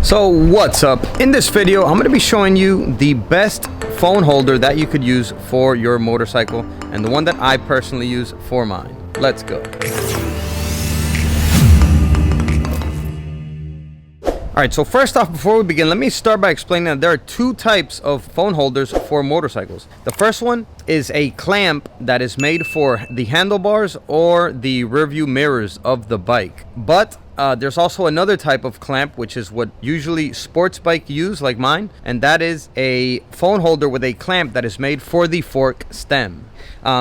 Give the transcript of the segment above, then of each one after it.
So what's up? In this video, I'm going to be showing you the best phone holder that you could use for your motorcycle and the one that I personally use for mine. Let's go. Alright, so first off, before we begin, let me start by explaining that there are two types of phone holders for motorcycles. The first one is a clamp that is made for the handlebars or the rear view mirrors of the bike. But there's also another type of clamp, which is what usually sports bike use, like mine, and that is a phone holder with a clamp that is made for the fork stem.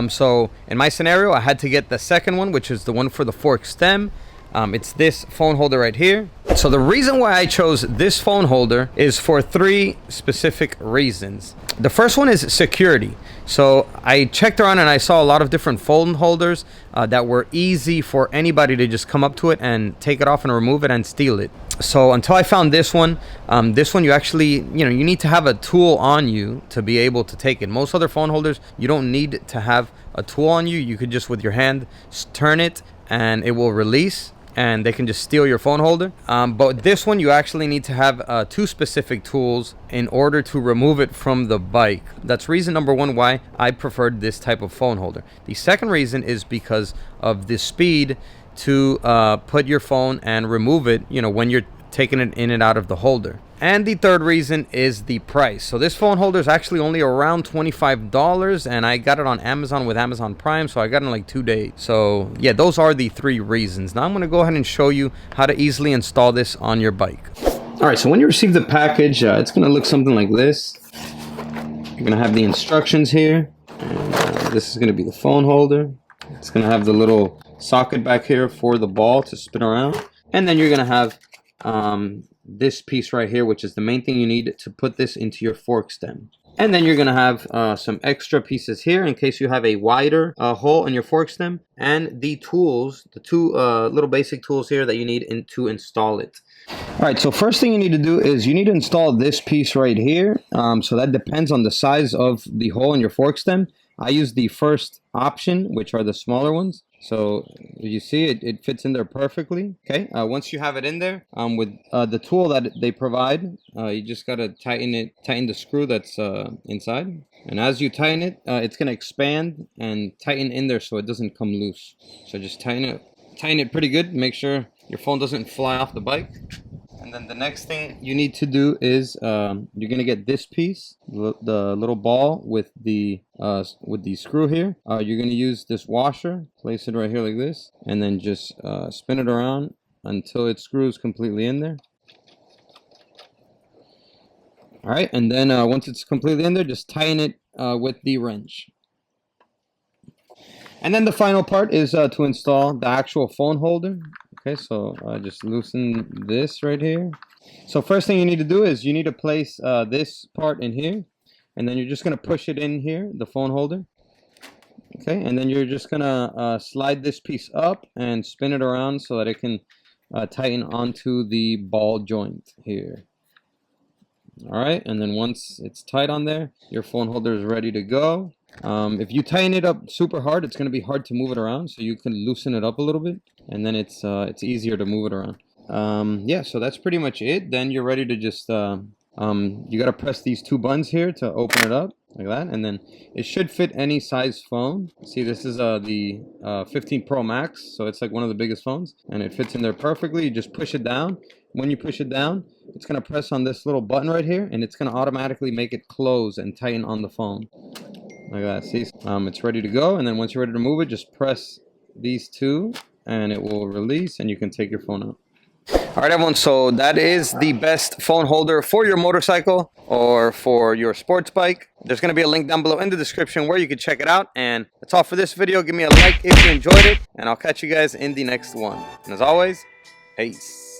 So in my scenario, I had to get the second one, which is the one for the fork stem. It's this phone holder right here. So the reason why I chose this phone holder is for three specific reasons. The first one is security. So I checked around and I saw a lot of different phone holders that were easy for anybody to just come up to it and take it off and remove it and steal it. So until I found this one you actually, you need to have a tool on you to be able to take it. Most other phone holders, you don't need to have a tool on you. You could just with your hand turn it and it will release, and they can just steal your phone holder. But this one, you actually need to have two specific tools in order to remove it from the bike. That's reason number one why I preferred this type of phone holder. The second reason is because of the speed to put your phone and remove it, when you're taking it in and out of the holder. And the third reason is the price. So this phone holder is actually only around $25, and I got it on Amazon with Amazon Prime, so I got it in like 2 days. So yeah, those are the three reasons. Now I'm going to go ahead and show you how to easily install this on your bike. All right, so when you receive the package, it's going to look something like this. You're going to have the instructions here. And, this is going to be the phone holder. It's going to have the little socket back here for the ball to spin around. And then you're going to have this piece right here, which is the main thing you need to put this into your fork stem. And then you're going to have some extra pieces here in case you have a wider hole in your fork stem, and the tools, the two little basic tools here that you need to install it. All right, so first thing you need to do is you need to install this piece right here. So that depends on the size of the hole in your fork stem. I use the first option, which are the smaller ones. So you see it fits in there perfectly. Okay, once you have it in there, with the tool that they provide, you just gotta tighten the screw that's inside. And as you tighten it, it's gonna expand and tighten in there so it doesn't come loose. So just tighten it pretty good. Make sure your phone doesn't fly off the bike. And then the next thing you need to do is you're gonna get this piece, the little ball with the screw here. You're gonna use this washer, place it right here like this, and then just spin it around until it screws completely in there. All right, and then once it's completely in there, just tighten it with the wrench. And then the final part is to install the actual phone holder. Okay, so just loosen this right here. So first thing you need to do is you need to place this part in here, and then you're just going to push it in here, the phone holder. Okay, and then you're just going to slide this piece up and spin it around so that it can tighten onto the ball joint here. All right, and then once it's tight on there, your phone holder is ready to go. If you tighten it up super hard, it's going to be hard to move it around, so you can loosen it up a little bit, and then it's easier to move it around. Yeah, so that's pretty much it. Then you're ready to just you got to press these two buttons here to open it up like that, and then it should fit any size phone. See, this is the 15 Pro Max, so it's like one of the biggest phones, and it fits in there perfectly. You just push it down. When you push it down, it's going to press on this little button right here, and it's going to automatically make it close and tighten on the phone. Like that. See, it's ready to go, and then once you're ready to move it, just press these two and it will release and you can take your phone out. All right, everyone, so that is the best phone holder for your motorcycle or for your sports bike. There's going to be a link down below in the description where you can check it out. And that's all for this video. Give me a like if you enjoyed it, and I'll catch you guys in the next one. And as always, peace.